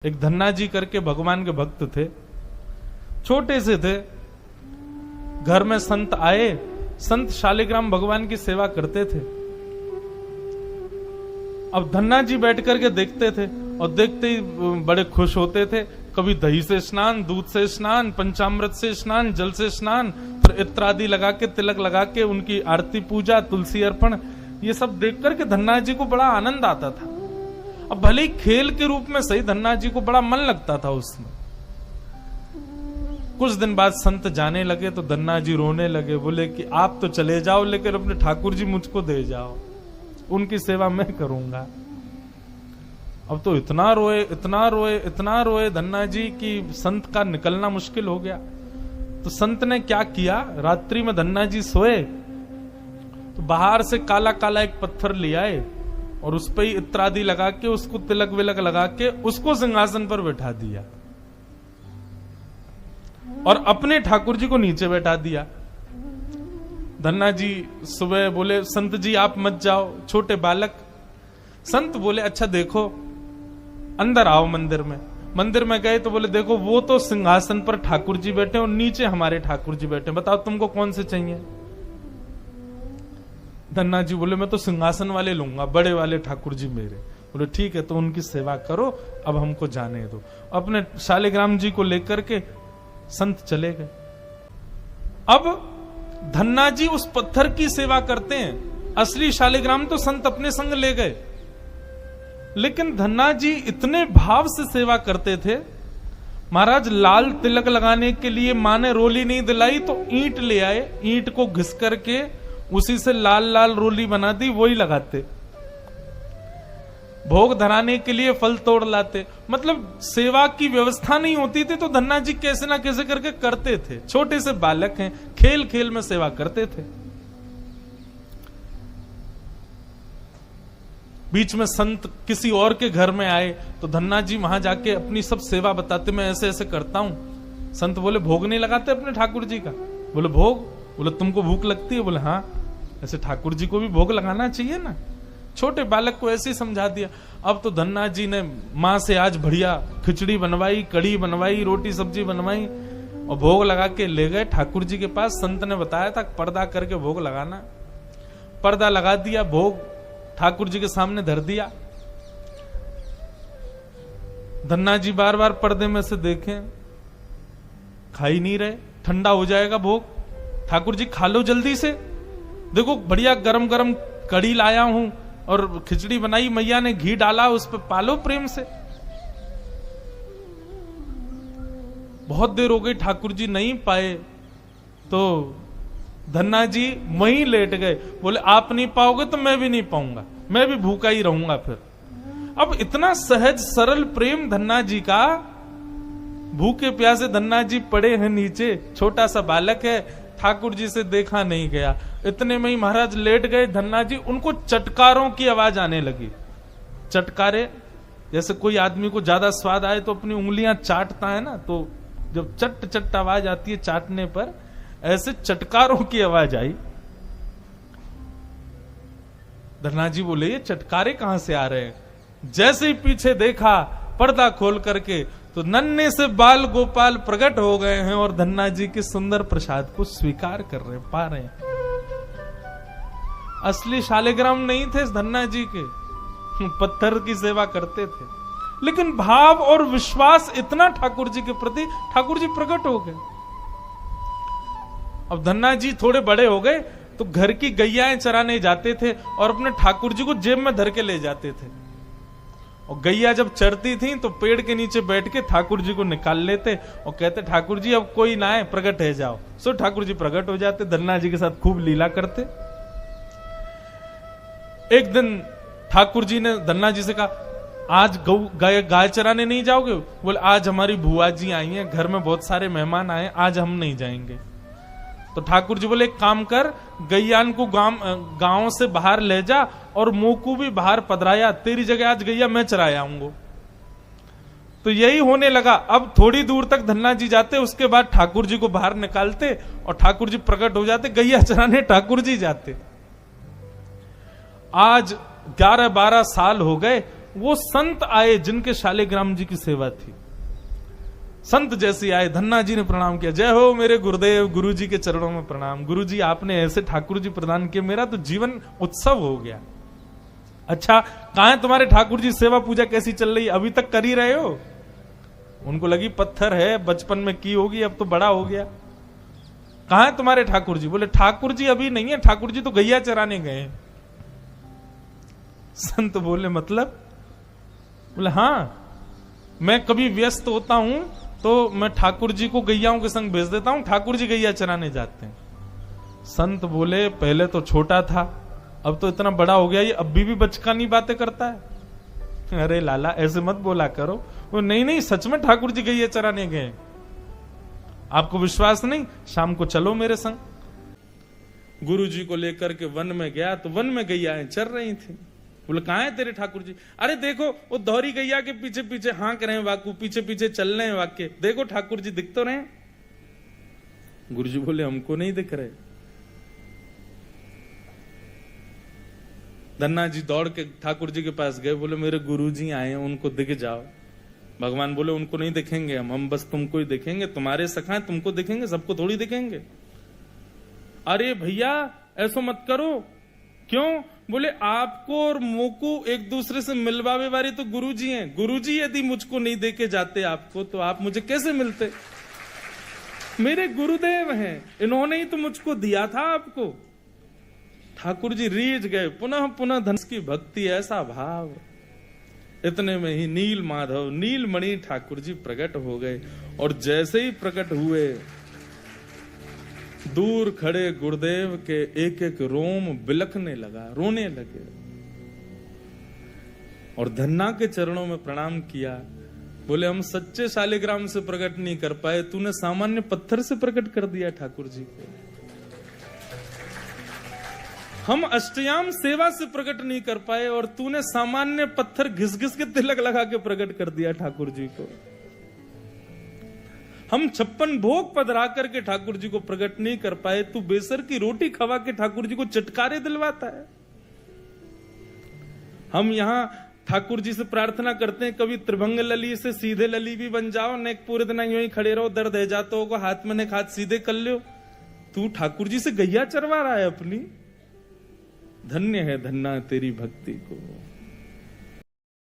एक धन्ना जी करके भगवान के भक्त थे, छोटे से थे। घर में संत आए, संत शालिग्राम भगवान की सेवा करते थे। अब धन्ना जी बैठ करके देखते थे और देखते ही बड़े खुश होते थे। कभी दही से स्नान, दूध से स्नान, पंचामृत से स्नान, जल से स्नान, फिर इत्र आदि लगा के, तिलक लगा के उनकी आरती पूजा, तुलसी अर्पण, ये सब देख करके धन्ना जी को बड़ा आनंद आता था। अब भले ही खेल के रूप में सही, धन्ना जी को बड़ा मन लगता था उसमें। कुछ दिन बाद संत जाने लगे तो धन्ना जी रोने लगे, बोले कि आप तो चले जाओ लेकिन अपने ठाकुर जी मुझको दे जाओ, उनकी सेवा मैं करूंगा। अब तो इतना रोए, इतना रोए, इतना रोए धन्ना जी कि संत का निकलना मुश्किल हो गया। तो संत ने क्या किया, रात्रि में धन्ना जी सोए तो बाहर से काला काला एक पत्थर ले आए और उस पर ही इत्र आदि लगा के, उसको तिलक विलक लगा के उसको सिंहासन पर बैठा दिया और अपने ठाकुर जी को नीचे बैठा दिया। धन्ना जी सुबह बोले, संत जी आप मत जाओ, छोटे बालक। संत बोले, अच्छा देखो, अंदर आओ मंदिर में। मंदिर में गए तो बोले, देखो वो तो सिंहासन पर ठाकुर जी बैठे और नीचे हमारे ठाकुर जी बैठे, बताओ तुमको कौन से चाहिए। धन्ना जी बोले, मैं तो सिंहासन वाले लूंगा, बड़े वाले ठाकुर जी मेरे। बोले ठीक है, तो उनकी सेवा करो, अब हमको जाने दो। अपने शालिग्राम जी को लेकर के संत चले गए। अब धन्ना जी उस पत्थर की सेवा करते हैं, असली शालिग्राम तो संत अपने संग ले गए, लेकिन धन्ना जी इतने भाव से सेवा करते थे। महाराज लाल तिलक लगाने के लिए मां ने रोली नहीं दिलाई तो ईंट ले आए, ईंट को घिस करके उसी से लाल लाल रोली बना दी, वही लगाते। भोग धराने के लिए फल तोड़ लाते। मतलब सेवा की व्यवस्था नहीं होती थी तो धन्ना जी कैसे ना कैसे करके करते थे। छोटे से बालक हैं, खेल खेल में सेवा करते थे। बीच में संत किसी और के घर में आए तो धन्ना जी वहां जाके अपनी सब सेवा बताते, मैं ऐसे ऐसे करता हूं। संत बोले, भोग नहीं लगाते अपने ठाकुर जी का। बोले भोग, बोले तुमको भूख लगती है। बोले हाँ, ऐसे ठाकुर जी को भी भोग लगाना चाहिए ना। छोटे बालक को ऐसे ही समझा दिया। अब तो धन्ना जी ने मां से आज बढ़िया खिचड़ी बनवाई, कड़ी बनवाई, रोटी सब्जी बनवाई और भोग लगा के ले गए ठाकुर जी के पास। संत ने बताया था पर्दा करके भोग लगाना। पर्दा लगा दिया, भोग ठाकुर जी के सामने धर दिया। धन्ना जी बार बार पर्दे में से देखें, खा ही नहीं रहे, ठंडा हो जाएगा भोग। ठाकुर जी खा लो जल्दी से, देखो बढ़िया गरम गरम कड़ी लाया हूं और खिचड़ी बनाई, मैया ने घी डाला उस पर, पालो प्रेम से। बहुत देर हो गई, ठाकुर जी नहीं पाए तो धन्ना जी वहीं लेट गए। बोले आप नहीं पाओगे तो मैं भी नहीं पाऊंगा, मैं भी भूखा ही रहूंगा फिर। अब इतना सहज सरल प्रेम धन्ना जी का, भूखे प्यासे धन्ना जी पड़े हैं नीचे, छोटा सा बालक है, ठाकुर जी से देखा नहीं गया। इतने में ही महाराज लेट गए धन्ना जी, उनको चटकारों की आवाज आने लगी। चटकारे, जैसे कोई आदमी को ज्यादा स्वाद आए तो अपनी उंगलियां चाटता है ना, तो जब चट चट आवाज आती है चाटने पर, ऐसे चटकारों की आवाज आई। धन्ना जी बोले, ये चटकारे कहां से आ रहे हैं। जैसे ही पीछे देखा पर्दा खोल करके तो नन्हे से बाल गोपाल प्रकट हो गए हैं और धन्ना जी के सुंदर प्रसाद को स्वीकार कर रहे, पा रहे हैं। असली शालिग्राम नहीं थे धन्ना जी के, पत्थर की सेवा करते थे, लेकिन भाव और विश्वास इतना ठाकुर जी के प्रति, ठाकुर जी प्रकट हो गए। अब धन्ना जी थोड़े बड़े हो गए तो घर की गैयाएं चराने जाते थे और अपने ठाकुर जी को जेब में धर के ले जाते थे। और गैया जब चरती थी तो पेड़ के नीचे बैठ के ठाकुर जी को निकाल लेते और कहते, ठाकुर जी अब कोई ना आए, प्रकट है जाओ। सो ठाकुर जी प्रकट हो जाते, धन्ना जी के साथ खूब लीला करते। एक दिन ठाकुर जी ने धन्ना जी से कहा, आज गाय चराने नहीं जाओगे। बोले आज हमारी बुआ जी आई हैं, घर में बहुत सारे मेहमान आए, आज हम नहीं जाएंगे। तो ठाकुर जी बोले, एक काम कर, गैयान को गांव से बाहर ले जा और मोकू भी बाहर पधराया, तेरी जगह आज गैया मैं चराया आऊंगा। तो यही होने लगा। अब थोड़ी दूर तक धन्ना जी जाते, उसके बाद ठाकुर जी को बाहर निकालते और ठाकुर जी प्रकट हो जाते, गैया चराने ठाकुर जी जाते। आज 11-12 साल हो गए वो संत आए जिनके शालिग्राम जी की सेवा थी। संत जैसे आए, धन्ना जी ने प्रणाम किया, जय हो मेरे गुरुदेव, गुरु जी के चरणों में प्रणाम। गुरु जी आपने ऐसे ठाकुर जी प्रदान किए, मेरा तो जीवन उत्सव हो गया। अच्छा, कहां है तुम्हारे ठाकुर जी, सेवा पूजा कैसी चल रही, अभी तक कर ही रहे हो? उनको लगी पत्थर है, बचपन में की होगी, अब तो बड़ा हो गया। कहां है तुम्हारे ठाकुर जी? बोले ठाकुर जी अभी नहीं है, ठाकुर जी तो गैया चराने गए। संत बोले मतलब? बोले हाँ, मैं कभी व्यस्त होता हूं तो मैं ठाकुर जी को गैयाओं के संग भेज देता हूं, ठाकुर जी गैया चराने जाते हैं। संत बोले पहले तो छोटा था, अब तो इतना बड़ा हो गया, ये अभी भी बचकानी बातें करता है। अरे लाला ऐसे मत बोला करो। वो नहीं नहीं, सच में ठाकुर जी गैया चराने गए। आपको विश्वास नहीं? शाम को चलो मेरे संग। गुरु जी को लेकर के वन में गया तो वन में गैयाएं चर रही थी। बोले कहां है तेरे ठाकुर जी? अरे देखो वो दोहरी गैया के पीछे पीछे हाँक रहे हैं, वाकू पीछे पीछे चल रहे हैं वाक्य, देखो ठाकुर जी दिख तो रहे। गुरु जी बोले हमको नहीं दिख रहे। धन्ना जी दौड़ के ठाकुर जी के पास गए, बोले मेरे गुरु जी आए हैं, उनको दिख जाओ। भगवान बोले उनको नहीं दिखेंगे हम बस तुमको ही दिखेंगे, तुम्हारे सखा हैं, तुमको दिखेंगे, सबको थोड़ी दिखेंगे। अरे भैया ऐसा मत करो। क्यों? बोले आपको और मोको एक दूसरे से मिलवावे वाले तो गुरुजी हैं। गुरुजी यदि मुझको नहीं देके जाते आपको, तो आप मुझे कैसे मिलते? मेरे गुरुदेव हैं, इन्होंने ही तो मुझको दिया था आपको। ठाकुर जी रीझ गए, पुनः पुनः धन की भक्ति, ऐसा भाव। इतने में ही नील माधव नीलमणि ठाकुर जी प्रकट हो गए, और जैसे ही प्रकट हुए दूर खड़े गुरुदेव के एक एक रोम बिलखने लगा, रोने लगे, और धन्ना के चरणों में प्रणाम किया। बोले हम सच्चे शालिग्राम से प्रकट नहीं कर पाए, तूने सामान्य पत्थर से प्रकट कर दिया ठाकुर जी को। हम अष्टयाम सेवा से प्रकट नहीं कर पाए, और तूने सामान्य पत्थर घिस घिस के तिलक लगा के प्रकट कर दिया ठाकुर जी को। हम 56 भोग पधरा करके ठाकुर जी को प्रकट नहीं कर पाए, तू बेसर की रोटी खवा के ठाकुर जी को चटकारे दिलवाता है। हम यहां ठाकुर जी से प्रार्थना करते हैं, कभी त्रिभंग लली से सीधे लली भी बन जाओ, न पूरे दिन यूं ही खड़े रहो, दर्द है जाते हो, हाथ में ने हाथ सीधे कर लो। तू ठाकुर जी से गैया चरवा रहा है अपनी। धन्य है धन्ना तेरी भक्ति को।